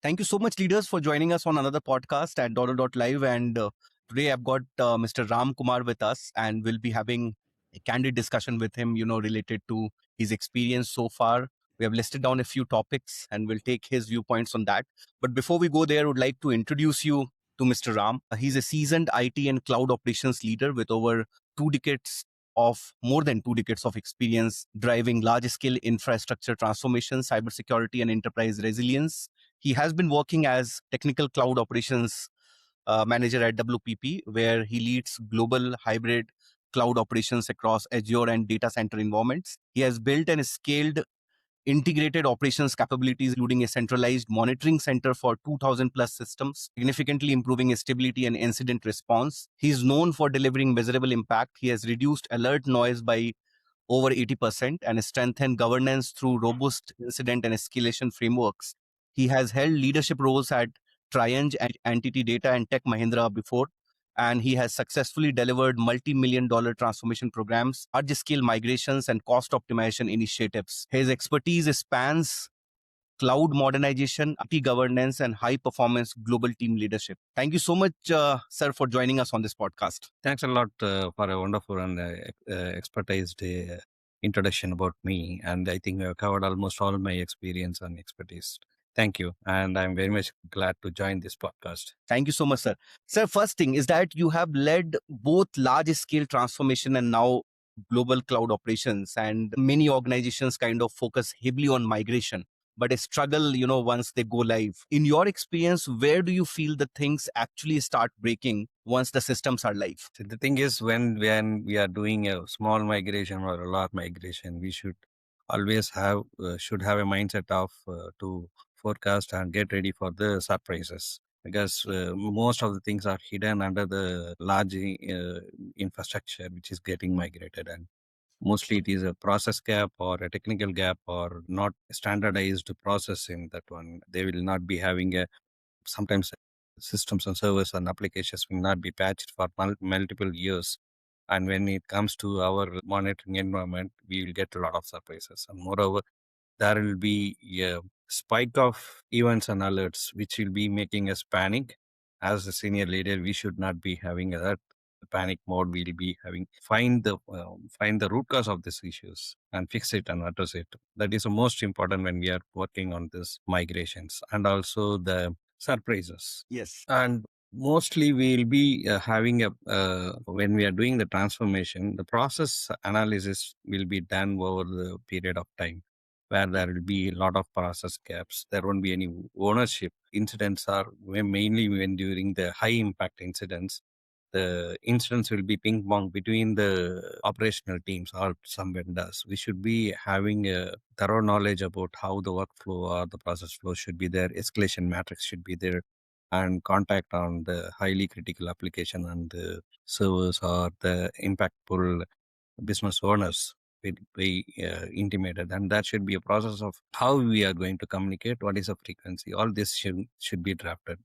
Thank you so much, leaders, for joining us on another podcast at DawdleLive. And today I've got Mr. Ramkumar with us, and we'll be having a candid discussion with him, related to his experience so far. We have listed down a few topics, and we'll take his viewpoints on that. But before we go there, I would like to introduce you to Mr. Ram. He's a seasoned IT and cloud operations leader with more than 2 decades of experience driving large-scale infrastructure transformation, cybersecurity, and enterprise resilience. He has been working as technical cloud operations manager at WPP, where he leads global hybrid cloud operations across Azure and data center environments. He has built and scaled integrated operations capabilities, including a centralized monitoring center for 2,000 plus systems, significantly improving stability and incident response. He is known for delivering measurable impact. He has reduced alert noise by over 80% and strengthened governance through robust incident and escalation frameworks. He has held leadership roles at Triange and Entity Data and Tech Mahindra before, and he has successfully delivered multi-million dollar transformation programs, large-scale migrations, and cost optimization initiatives. His expertise spans cloud modernization, IT governance, and high-performance global team leadership. Thank you so much, sir, for joining us on this podcast. Thanks a lot for a wonderful and expertized introduction about me. And I think we have covered almost all my experience and expertise. Thank you. And I'm very much glad to join this podcast. Thank you so much, sir. Sir, first thing is that you have led both large-scale transformation and now global cloud operations, and many organizations kind of focus heavily on migration, but a struggle, once they go live. In your experience, where do you feel the things actually start breaking once the systems are live? So the thing is, when we are doing a small migration or a large migration, we should always have a mindset of to forecast and get ready for the surprises, because most of the things are hidden under the large infrastructure which is getting migrated, and mostly it is a process gap or a technical gap or not standardized process in that one. They will not be having a sometimes systems and servers and applications will not be patched for multiple years. And when it comes to our monitoring environment, we will get a lot of surprises. And moreover, there will be a spike of events and alerts, which will be making us panic. As a senior leader, we should not be having that panic mode. We'll be having find the root cause of these issues and fix it and address it. That is the most important when we are working on this migrations, and also the surprises. Yes. And mostly we'll be having when we are doing the transformation, the process analysis will be done over the period of time, where there will be a lot of process gaps. There won't be any ownership. Incidents are mainly when during the high impact incidents, the incidents will be ping pong between the operational teams or some vendors. We should be having a thorough knowledge about how the workflow or the process flow should be there. Escalation matrix should be there, and contact on the highly critical application and the servers or the impactful business owners will be intimated. And that should be a process of how we are going to communicate, what is the frequency. All this should be drafted.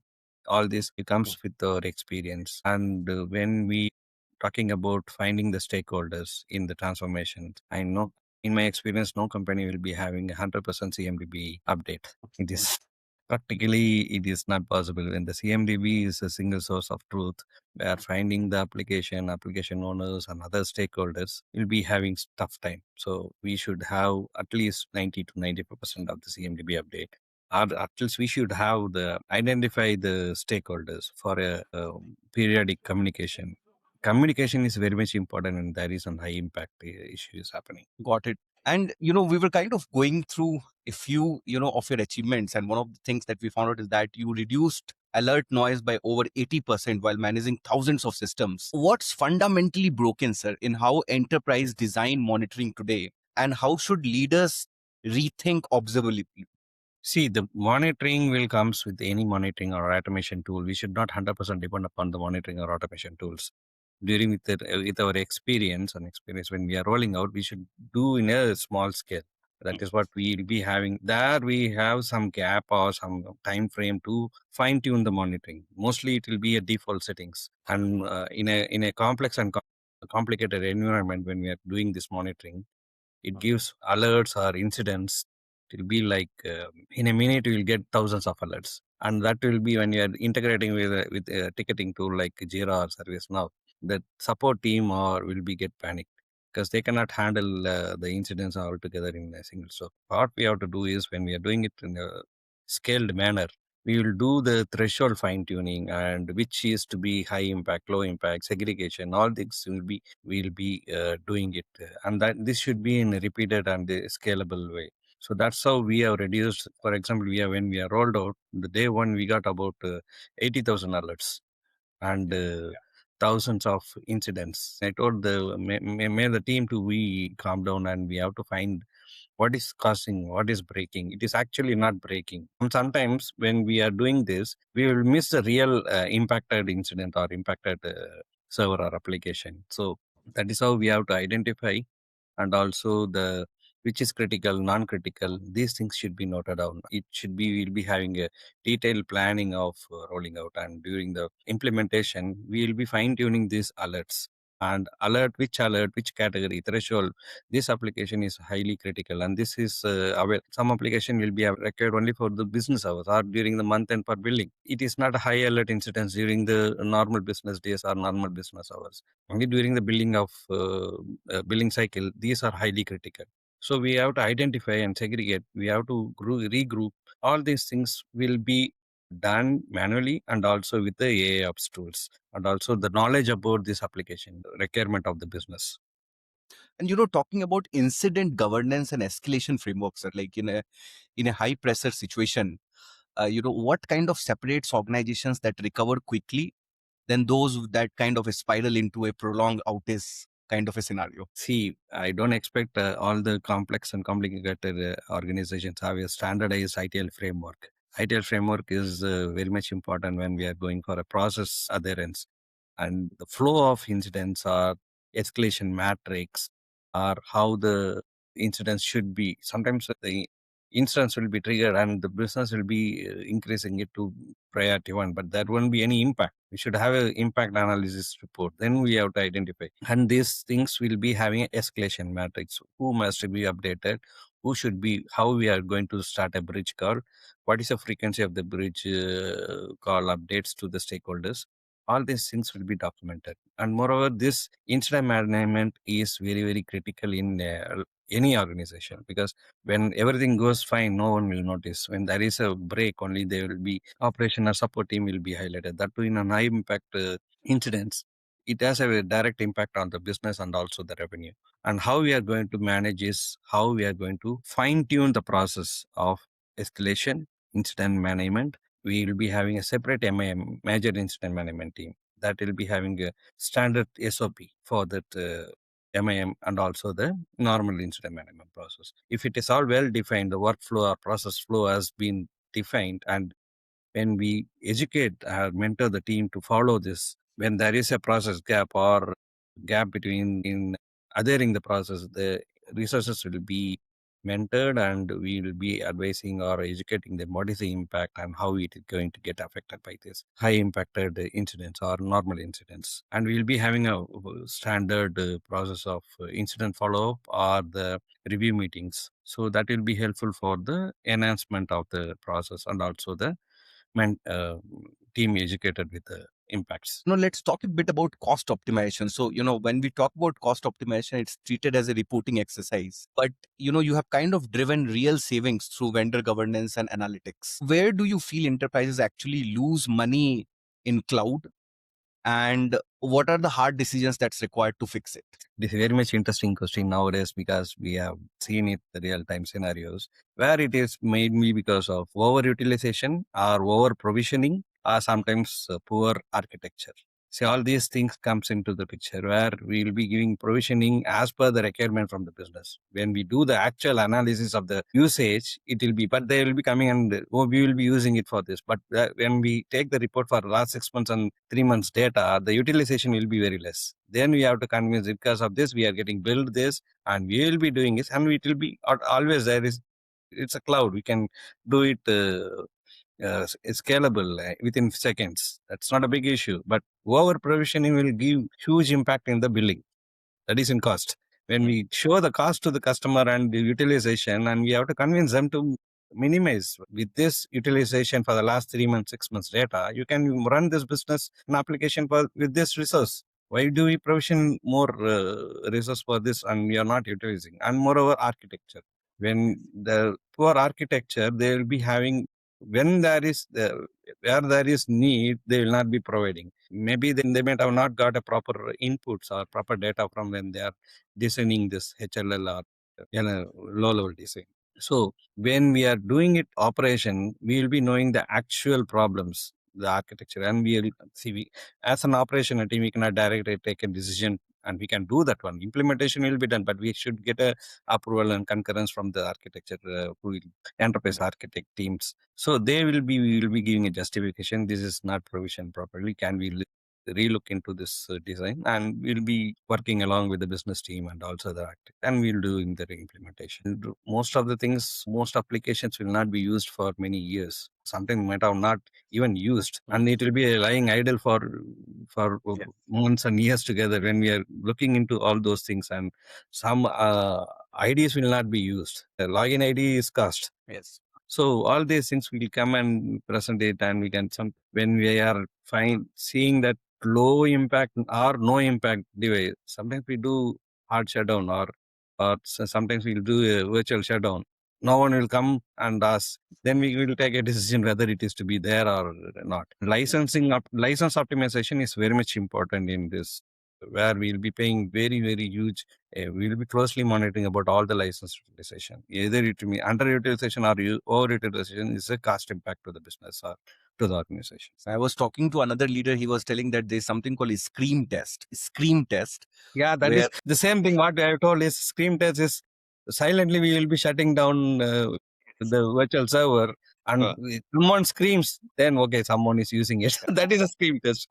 All this comes with our experience. And when we talking about finding the stakeholders in the transformation, I know in my experience, no company will be having 100% CMDB update. It is practically it is not possible. When the CMDB is a single source of truth, where finding the application owners and other stakeholders will be having tough time. So we should have at least 90 to 95% of the CMDB update. Or at least we should have identify the stakeholders for a periodic communication. Communication is very much important, and there is some high impact issues happening. Got it. And, we were kind of going through a few, of your achievements. And one of the things that we found out is that you reduced alert noise by over 80% while managing thousands of systems. What's fundamentally broken, sir, in how enterprise design monitoring today? And how should leaders rethink observability? See, the monitoring will comes with any monitoring or automation tool. We should not 100% depend upon the monitoring or automation tools. During with our experience when we are rolling out, we should do in a small scale. That is what we will be having. There we have some gap or some time frame to fine tune the monitoring. Mostly it will be a default settings, and in a complex and complicated environment when we are doing this monitoring, it gives alerts or incidents It will be like in a minute you will get thousands of alerts, and that will be when you are integrating with a ticketing tool like Jira or ServiceNow. The support team or will be get panicked because they cannot handle the incidents altogether in a single. So what we have to do is when we are doing it in a scaled manner, we will do the threshold fine tuning and which is to be high impact, low impact, segregation. All things will be doing it, and that this should be in a repeated and scalable way. So that's how we have reduced. For example, when we are rolled out the day one, we got about 80,000 alerts and thousands of incidents. I told may the team to we calm down and we have to find what is causing, what is breaking. It is actually not breaking. And sometimes when we are doing this, we will miss the real impacted incident or impacted server or application. So that is how we have to identify, and also the which is critical, non-critical. These things should be noted down. It should be we'll be having a detailed planning of rolling out, and during the implementation, we will be fine-tuning these alerts and alert which category threshold. This application is highly critical, and this is some application will be required only for the business hours or during the month end for billing. It is not a high alert incidents during the normal business days or normal business hours. Only during the billing cycle, these are highly critical. So we have to identify and segregate. We have to regroup. All these things will be done manually and also with the AIOps tools, and also the knowledge about this application requirement of the business. And talking about incident governance and escalation frameworks, like in a high pressure situation, what kind of separates organizations that recover quickly than those that kind of spiral into a prolonged outage kind of a scenario? See, I don't expect all the complex and complicated organizations have a standardized ITL framework. ITL framework is very much important when we are going for a process adherence, and the flow of incidents or escalation matrix or how the incidents should be. Sometimes the incidents will be triggered and the business will be increasing it to priority one, but there won't be any impact. We should have an impact analysis report. Then we have to identify. And these things will be having an escalation matrix. Who must be updated? Who should be, how we are going to start a bridge call? What is the frequency of the bridge call updates to the stakeholders? All these things will be documented. And moreover, this incident management is very, very critical in any organization, because when everything goes fine, no one will notice. When there is a break, only there will be operation or support team will be highlighted. That too in a high impact incidents, it has a direct impact on the business and also the revenue. And how we are going to manage is how we are going to fine tune the process of escalation, incident management. We will be having a separate MIM, major incident management team, that will be having a standard SOP for that MIM and also the normal incident management process. If it is all well defined, the workflow or process flow has been defined, and when we educate or mentor the team to follow this, when there is a process gap or gap between in adhering the process, the resources will be mentored and we will be advising or educating them what is the impact and how it is going to get affected by this high impacted incidents or normal incidents. And we will be having a standard process of incident follow-up or the review meetings. So that will be helpful for the enhancement of the process and also the team educated with the impacts. Now, let's talk a bit about cost optimization. So, when we talk about cost optimization, it's treated as a reporting exercise. But, you have kind of driven real savings through vendor governance and analytics. Where do you feel enterprises actually lose money in cloud? And what are the hard decisions that's required to fix it? This is very much interesting question nowadays, because we have seen it the real time scenarios where it is mainly because of overutilization or over provisioning or sometimes poor architecture. See, all these things comes into the picture where we will be giving provisioning as per the requirement from the business. When we do the actual analysis of the usage, it will be, but they will be coming and oh, we will be using it for this. But when we take the report for the last 6 months and 3 months data, the utilization will be very less. Then we have to convince, because of this, we are getting billed this and we will be doing this, and it will be always there is, it's a cloud. We can do it scalable within seconds. That's not a big issue. But over provisioning will give huge impact in the billing. That is in cost. When we show the cost to the customer and the utilization, and we have to convince them to minimize with this utilization for the last 3 months, 6 months data, you can run this business and application for with this resource. Why do we provision more resource for this and we are not utilizing? And moreover, architecture. When the poor architecture, they will be having, when there is where there is need, they will not be providing. Maybe they might have not got a proper inputs or proper data from when they are designing this HLL or low level design. So when we are doing it operation, we will be knowing the actual problems, the architecture, and we will see. As an operation team, we cannot directly take a decision, and we can do that one. Implementation will be done, but we should get a approval and concurrence from the architecture, enterprise architect teams. So we will be giving a justification. This is not provisioned properly. Can we relook into this design? And we'll be working along with the business team and also the architect, and we'll doing the implementation. Most of the things, most applications will not be used for many years. Something might have not even used, and it will be lying idle for months and years together. When we are looking into all those things, and some IDs will not be used. The login ID is cost. Yes. So all these things will come and present it, and we can when we are seeing that low impact or no impact device. Sometimes we do hard shutdown, or sometimes we'll do a virtual shutdown. No one will come and ask. Then we will take a decision whether it is to be there or not. License optimization is very much important in this, where we'll be paying very, very huge. We'll be closely monitoring about all the license utilization. Either it may underutilization or overutilization is a cost impact to the business or to the organization. I was talking to another leader. He was telling that there's something called a scream test. Scream test. Yeah, that is the same thing. What I have told is scream test is silently we will be shutting down the virtual server, and someone screams, then okay, someone is using it. That is a scream test.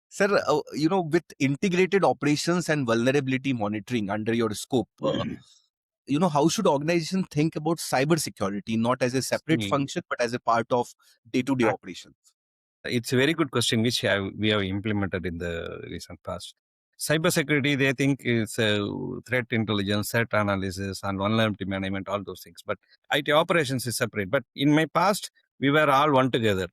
Sir, with integrated operations and vulnerability monitoring under your scope, how should organizations think about cybersecurity, not as a separate function, but as a part of day-to-day operations? It's a very good question, which we have implemented in the recent past. Cybersecurity, they think is threat intelligence, threat analysis, and vulnerability management, all those things. But IT operations is separate. But in my past, we were all one together.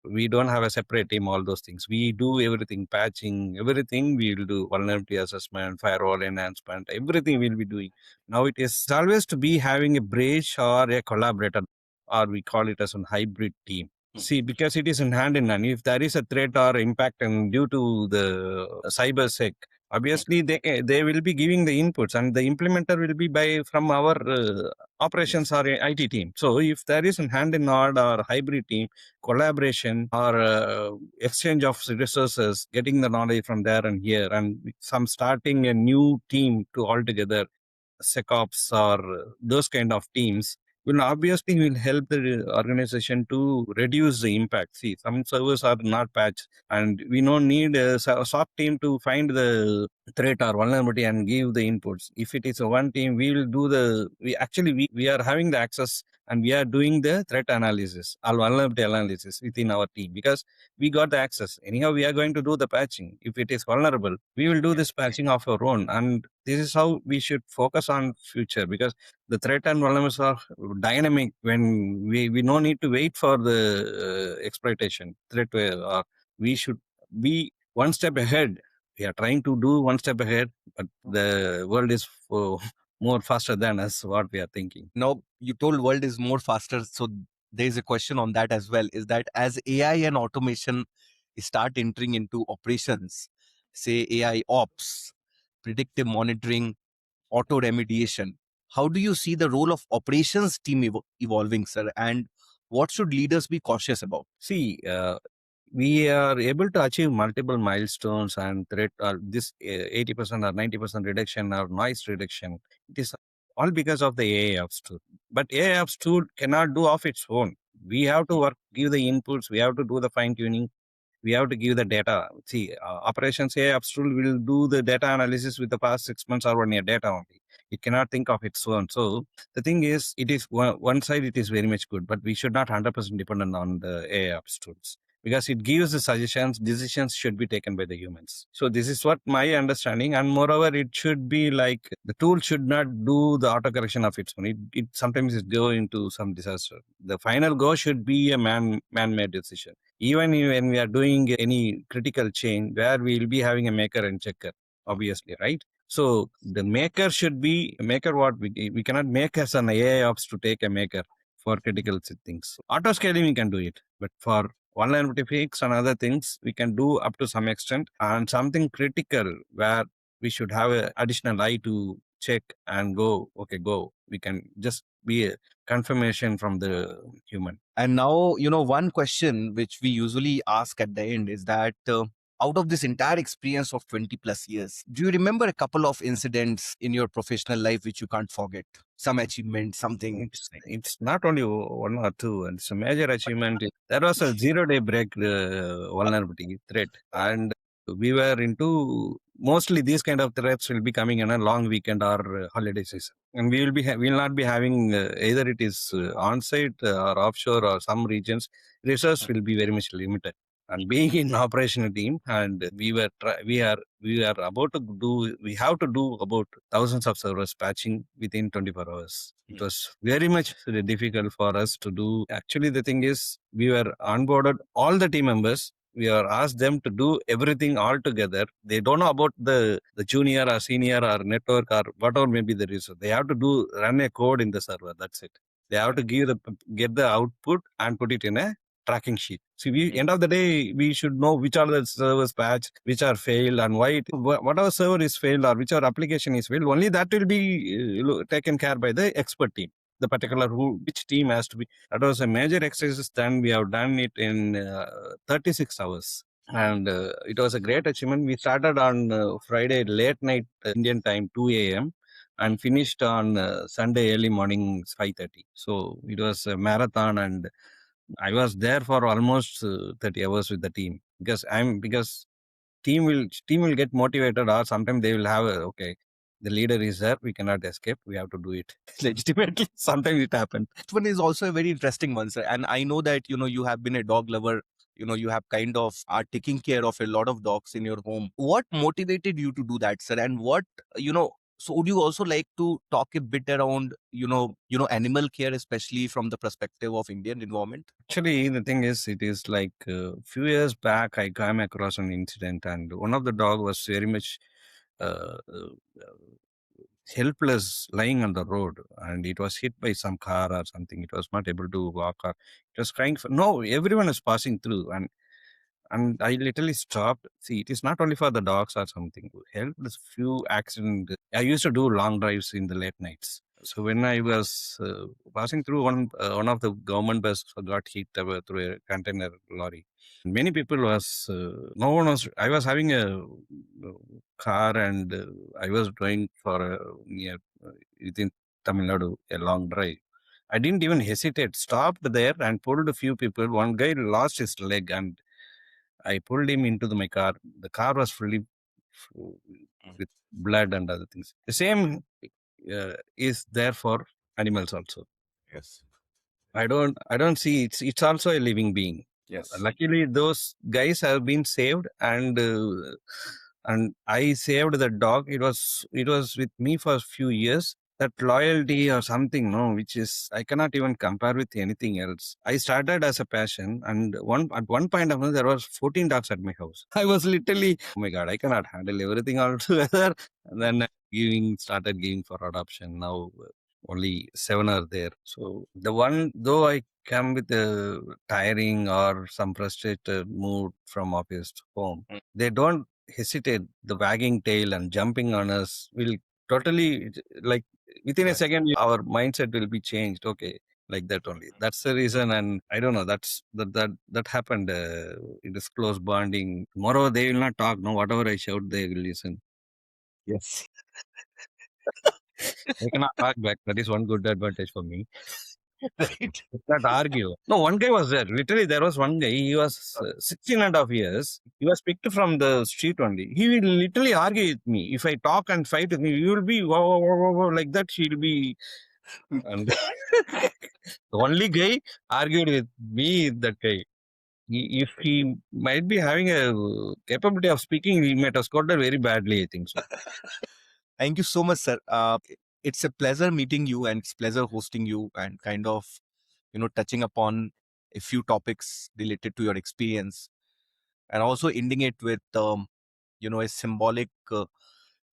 We don't have a separate team, all those things. We do everything, patching, everything. We will do vulnerability assessment, firewall enhancement, everything we'll be doing. Now it is always to be having a bridge or a collaborator, or we call it as a hybrid team. See, because it is in hand in hand. If there is a threat or impact and due to the cyber sec, obviously they will be giving the inputs, and the implementer will be from our operations or IT team. So if there is a hand in hand or hybrid team, collaboration or exchange of resources, getting the knowledge from there and here, and some starting a new team to altogether, SecOps or those kind of teams will help the organization to reduce the impact. See, some servers are not patched, and we don't need a SOC team to find the threat or vulnerability and give the inputs. If it is a one team, we will do we are having the access, and we are doing the threat analysis or vulnerability analysis within our team, because we got the access. Anyhow, we are going to do the patching. If it is vulnerable, we will do this patching of our own, and this is how we should focus on future, because the threat and vulnerabilities are dynamic. When we no need to wait for the exploitation threat, or we should be one step ahead. We are trying to do one step ahead, but the world is more faster than us, what we are thinking. Now, you told world is more faster, so there is a question on that as well. Is that as AI and automation start entering into operations, say AI ops, predictive monitoring, auto remediation, how do you see the role of operations team evolving, sir? And what should leaders be cautious about? See, we are able to achieve multiple milestones and threat, this 80% or 90% reduction or noise reduction. It is all because of the AIOps tool. But AIOps tool cannot do of its own. We have to give the inputs. We have to do the fine tuning. We have to give the data. See, operations AIOps tool will do the data analysis with the past 6 months or 1 year data only. It cannot think of its own. So the thing is, it is one side, it is very much good, but we should not 100% dependent on the AIOps tools. because it gives the suggestions. Decisions should be taken by the humans. So this is what my understanding, and moreover, it should be like the tool should not do the auto correction of its own. It sometimes it go into some disaster. The final go should be a man-made decision. Even when we are doing any critical change, where we will be having a maker and checker, obviously, right? So the maker should be maker. What we cannot make as an AI ops to take a maker for critical things. Auto scaling we can do it, but for vulnerability fix and other things we can do up to some extent. And something critical where we should have an additional eye to check and go. Okay, go. We can just be a confirmation from the human. And now, one question which we usually ask at the end is that out of this entire experience of 20 plus years, do you remember a couple of incidents in your professional life which you can't forget? Some achievement, something? It's not only one or two, and it's a major achievement. There was a 0-day break vulnerability threat, and we were into mostly these kind of threats will be coming in a long weekend or holiday season, and we will not be having either it is on site or offshore or some regions. Resource will be very much limited. And being in operational team, and we are about to do, we have to do about thousands of servers patching within 24 hours. It was very much difficult for us to do. Actually, the thing is, we were onboarded all the team members. We are asked them to do everything all together. They don't know about the junior or senior or network or whatever may be the reason. They have to run a code in the server. That's it. They have to get the output and put it in a tracking sheet. See, end of the day, we should know which are the servers patched, which are failed, and why whatever server is failed or which application is failed. Only that will be taken care by the expert team. The particular which team has to be. That was a major exercise. Then we have done it in 36 hours. And it was a great achievement. We started on Friday late night Indian time 2 a.m. and finished on Sunday early morning 5:30. So it was a marathon, and I was there for almost 30 hours with the team because team will get motivated, or sometimes they will have okay, the leader is there, we cannot escape, we have to do it legitimately. Sometimes it happens. That one is also a very interesting one, sir. And I know that you have been a dog lover. You have kind of are taking care of a lot of dogs in your home. What motivated you to do that, sir? And what so would you also like to talk a bit around animal care, especially from the perspective of Indian environment? Actually, the thing is, it is like a few years back, I came across an incident, and one of the dog was very much helpless, lying on the road, and it was hit by some car or something. It was not able to walk, or it was crying for no. Everyone is passing through, and I literally stopped. See, it is not only for the dogs or something. Help this few accident. I used to do long drives in the late nights. So when I was passing through one of the government bus got hit through a container lorry. Many people was no one was. I was having a car, and I was going for near within Tamil Nadu a long drive. I didn't even hesitate. Stopped there and pulled a few people. One guy lost his leg, and I pulled him into my car. The car was fully with blood and other things. The same is there for animals also. Yes. I don't see it's also a living being. Yes. Luckily, those guys have been saved, and I saved the dog. It was with me for a few years. That loyalty or something, no, which is I cannot even compare with anything else. I started as a passion, and at one point of time there was 14 dogs at my house. I was literally, oh my god, I cannot handle everything all together. And then started giving for adoption. Now only 7 are there. So the one though I come with a tiring or some frustrated mood from office to home, they don't hesitate. The wagging tail and jumping on us will totally like within a second our mindset will be changed. Okay, like that only. That's the reason, and I don't know. That happened. It is close bonding. Tomorrow they will not talk. No, whatever I shout, they will listen. Yes. They cannot talk back. That is one good advantage for me. Right. Not argue. No, one guy was there. Literally, there was one guy. He was 16 and a half years. He was picked from the street only. He will literally argue with me. If I talk and fight with me, you will be wow, wow, wow, wow, wow, like that. She'll be. And the only guy argued with me, that guy. If he might be having a capability of speaking, he might have scored very badly, I think so. Thank you so much, sir. It's a pleasure meeting you, and it's pleasure hosting you, and kind of, touching upon a few topics related to your experience, and also ending it with, a symbolic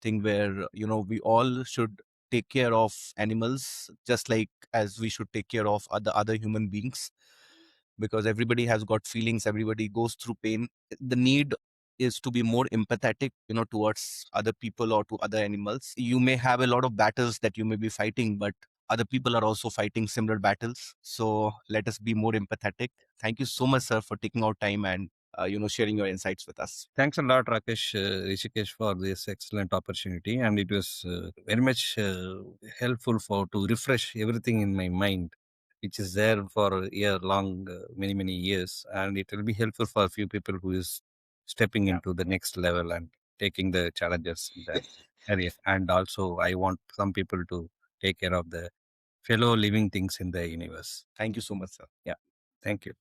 thing where, we all should take care of animals just like as we should take care of other human beings, because everybody has got feelings, everybody goes through pain. The need is to be more empathetic, towards other people or to other animals. You may have a lot of battles that you may be fighting, but other people are also fighting similar battles. So let us be more empathetic. Thank you so much, sir, for taking out time and sharing your insights with us. Thanks a lot, Rakesh, Rishikesh, for this excellent opportunity, and it was very much helpful for to refresh everything in my mind, which is there for a year long, many years, and it will be helpful for a few people who is stepping Yeah. into the next level and taking the challenges in that area. And also, I want some people to take care of the fellow living things in the universe. Thank you so much, sir. Yeah, thank you.